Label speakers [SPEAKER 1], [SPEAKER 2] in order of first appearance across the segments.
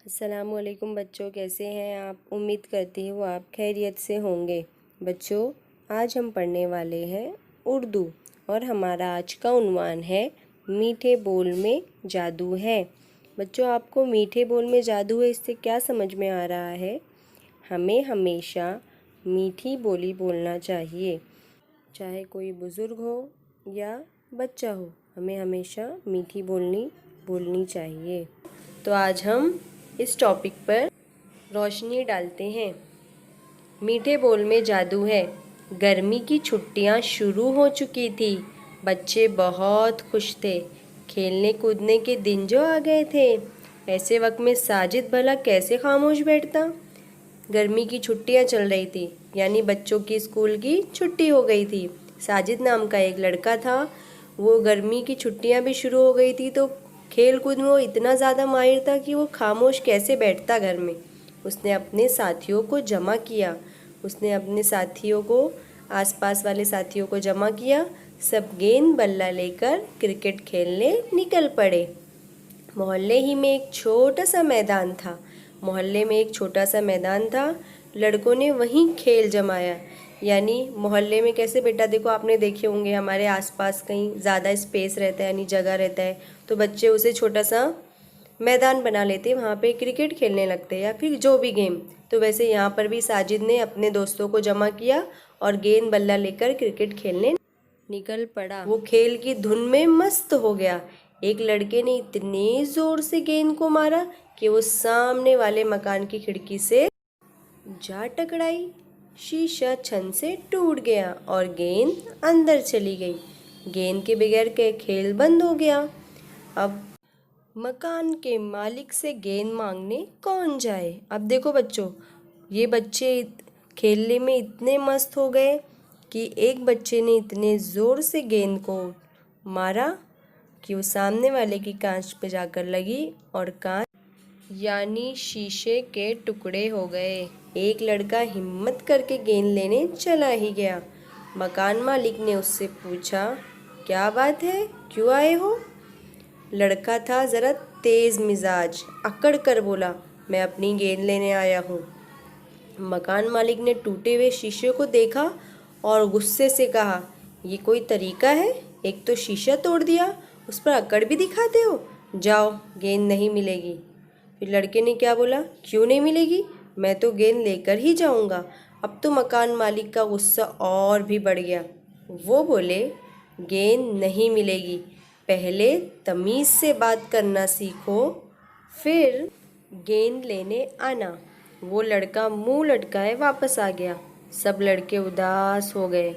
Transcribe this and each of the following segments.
[SPEAKER 1] अस्सलामुअलैकुम बच्चों, कैसे हैं आप। उम्मीद करती हूँ आप खैरियत से होंगे। बच्चों, आज हम पढ़ने वाले हैं उर्दू और हमारा आज का उन्वान है मीठे बोल में जादू है। बच्चों, आपको मीठे बोल में जादू है इससे क्या समझ में आ रहा है? हमें हमेशा मीठी बोली बोलना चाहिए, चाहे कोई बुज़ुर्ग हो या बच्चा हो, हमें हमेशा मीठी बोलनी चाहिए। तो आज हम इस टॉपिक पर रोशनी डालते हैं। मीठे बोल में जादू है। गर्मी की छुट्टियां शुरू हो चुकी थी। बच्चे बहुत खुश थे। खेलने कूदने के दिन जो आ गए थे। ऐसे वक्त में साजिद भला कैसे खामोश बैठता। गर्मी की छुट्टियां चल रही थी, यानी बच्चों की स्कूल की छुट्टी हो गई थी। साजिद नाम का एक लड़का था। वो गर्मी की छुट्टियां भी शुरू हो गई थी तो खेल कूद में वो इतना ज़्यादा माहिर था कि वो खामोश कैसे बैठता घर में। उसने अपने साथियों को जमा किया। उसने अपने साथियों को, आसपास वाले साथियों को जमा किया। सब गेंद बल्ला लेकर क्रिकेट खेलने निकल पड़े। मोहल्ले ही में एक छोटा सा मैदान था। मोहल्ले में एक छोटा सा मैदान था। लड़कों ने वहीं खेल जमाया। यानी मोहल्ले में कैसे बेटा, देखो आपने देखे होंगे हमारे आसपास कहीं ज़्यादा स्पेस रहता है, यानी जगह रहता है, तो बच्चे उसे छोटा सा मैदान बना लेते, वहाँ पे क्रिकेट खेलने लगते या फिर जो भी गेम। तो वैसे यहाँ पर भी साजिद ने अपने दोस्तों को जमा किया और गेंद बल्ला लेकर क्रिकेट खेलने निकल पड़ा। वो खेल की धुन में मस्त हो गया। एक लड़के ने इतने जोर से गेंद को मारा कि वो सामने वाले मकान की खिड़की से जा टकराई। शीशा छन से टूट गया और गेंद अंदर चली गई। गेंद के बगैर के खेल बंद हो गया। अब मकान के मालिक से गेंद मांगने कौन जाए। अब देखो बच्चों, ये बच्चे खेलने में इतने मस्त हो गए कि एक बच्चे ने इतने ज़ोर से गेंद को मारा कि वो सामने वाले की कांच पे जाकर लगी और कांच यानी शीशे के टुकड़े हो गए। एक लड़का हिम्मत करके गेंद लेने चला ही गया। मकान मालिक ने उससे पूछा, क्या बात है, क्यों आए हो? लड़का था ज़रा तेज़ मिजाज, अकड़ कर बोला, मैं अपनी गेंद लेने आया हूँ। मकान मालिक ने टूटे हुए शीशे को देखा और गुस्से से कहा, ये कोई तरीका है? एक तो शीशा तोड़ दिया, उस पर अकड़ भी दिखाते हो। जाओ, गेंद नहीं मिलेगी। फिर लड़के ने क्या बोला, क्यों नहीं मिलेगी? मैं तो गेंद लेकर ही जाऊंगा। अब तो मकान मालिक का गुस्सा और भी बढ़ गया। वो बोले, गेंद नहीं मिलेगी, पहले तमीज़ से बात करना सीखो, फिर गेंद लेने आना। वो लड़का मुंह लटकाए वापस आ गया। सब लड़के उदास हो गए।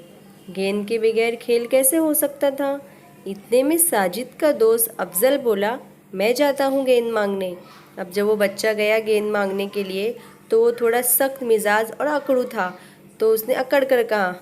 [SPEAKER 1] गेंद के बगैर खेल कैसे हो सकता था? इतने में साजिद का दोस्त अफजल बोला, मैं जाता हूँ गेंद मांगने। अब जब वो बच्चा गया गेंद मांगने के लिए तो वो थोड़ा सख्त मिजाज और अकड़ू था, तो उसने अकड़ कर कहा,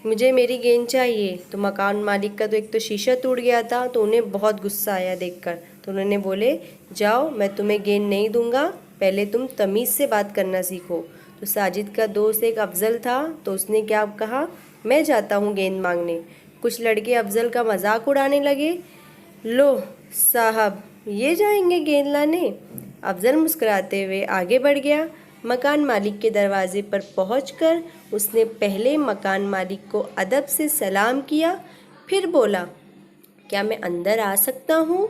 [SPEAKER 1] मुझे मेरी गेंद चाहिए। तो मकान मालिक का तो एक तो शीशा टूट गया था, तो उन्हें बहुत गुस्सा आया देखकर। तो उन्होंने बोले, जाओ, मैं तुम्हें गेंद नहीं दूंगा, पहले तुम तमीज़ से बात करना सीखो। तो साजिद का दोस्त एक अफजल था, तो उसने क्या कहा, मैं जाता हूँ गेंद मांगने। कुछ लड़के अफजल का मजाक उड़ाने लगे, लो साहब, ये जाएंगे गेंद लाने? अफजल मुस्कुराते हुए आगे बढ़ गया। मकान मालिक के दरवाजे पर पहुंचकर उसने पहले मकान मालिक को अदब से सलाम किया, फिर बोला, क्या मैं अंदर आ सकता हूँ?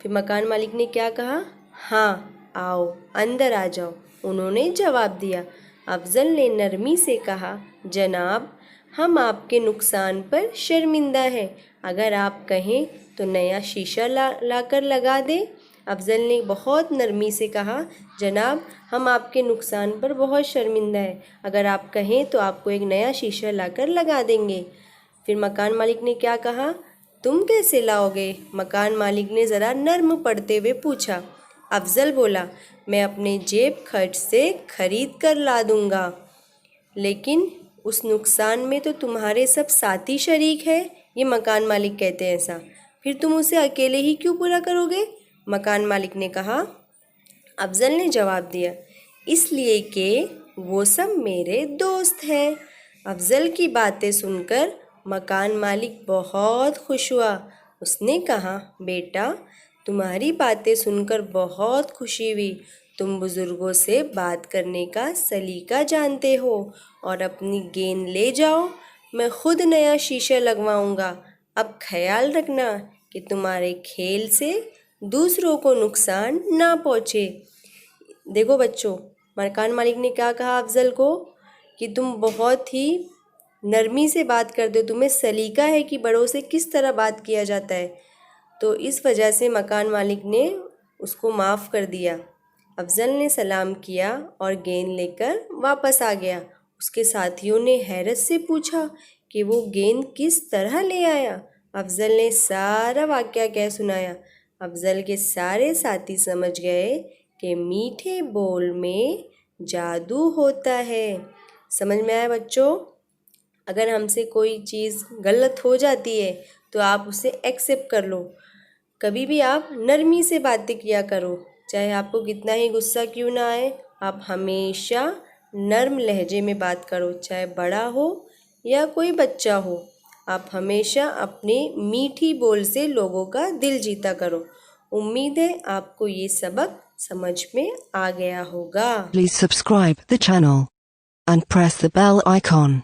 [SPEAKER 1] फिर मकान मालिक ने क्या कहा, हाँ आओ, अंदर आ जाओ। उन्होंने जवाब दिया। अफजल ने नरमी से कहा, जनाब, हम आपके नुकसान पर शर्मिंदा हैं, अगर आप कहें तो नया शीशा लाकर लगा दें। अफजल ने बहुत नरमी से कहा, जनाब, हम आपके नुकसान पर बहुत शर्मिंदा हैं, अगर आप कहें तो आपको एक नया शीशा लाकर लगा देंगे। फिर मकान मालिक ने क्या कहा, तुम कैसे लाओगे? मकान मालिक ने ज़रा नर्म पड़ते हुए पूछा। अफजल बोला, मैं अपने जेब खर्च से खरीद कर ला दूंगा। लेकिन उस नुकसान में तो तुम्हारे सब साथी शरीक है, ये मकान मालिक कहते हैं ऐसा। फिर तुम उसे अकेले ही क्यों पूरा करोगे? मकान मालिक ने कहा। अफजल ने जवाब दिया, इसलिए कि वो सब मेरे दोस्त हैं। अफजल की बातें सुनकर मकान मालिक बहुत खुश हुआ। उसने कहा, बेटा, तुम्हारी बातें सुनकर बहुत खुशी हुई, तुम बुजुर्गों से बात करने का सलीका जानते हो और अपनी गेंद ले जाओ, मैं खुद नया शीशा लगवाऊंगा। अब ख्याल रखना कि तुम्हारे खेल से दूसरों को नुकसान ना पहुँचे। देखो बच्चों, मकान मालिक ने क्या कहा अफजल को कि तुम बहुत ही नरमी से बात करते हो, तुम्हें सलीका है कि बड़ों से किस तरह बात किया जाता है। तो इस वजह से मकान मालिक ने उसको माफ़ कर दिया। अफजल ने सलाम किया और गेंद लेकर वापस आ गया। उसके साथियों ने हैरत से पूछा कि वो गेंद किस तरह ले आया। अफजल ने सारा वाक़या कह सुनाया। अफजल के सारे साथी समझ गए कि मीठे बोल में जादू होता है। समझ में आया बच्चों? अगर हमसे कोई चीज़ गलत हो जाती है तो आप उसे एक्सेप्ट कर लो। कभी भी आप नरमी से बातें किया करो, चाहे आपको कितना ही गुस्सा क्यों ना आए। आप हमेशा नर्म लहजे में बात करो, चाहे बड़ा हो या कोई बच्चा हो। आप हमेशा अपने मीठी बोल से लोगों का दिल जीता करो। उम्मीद है आपको ये सबक समझ में आ गया होगा।
[SPEAKER 2] Please subscribe the channel and press the bell icon.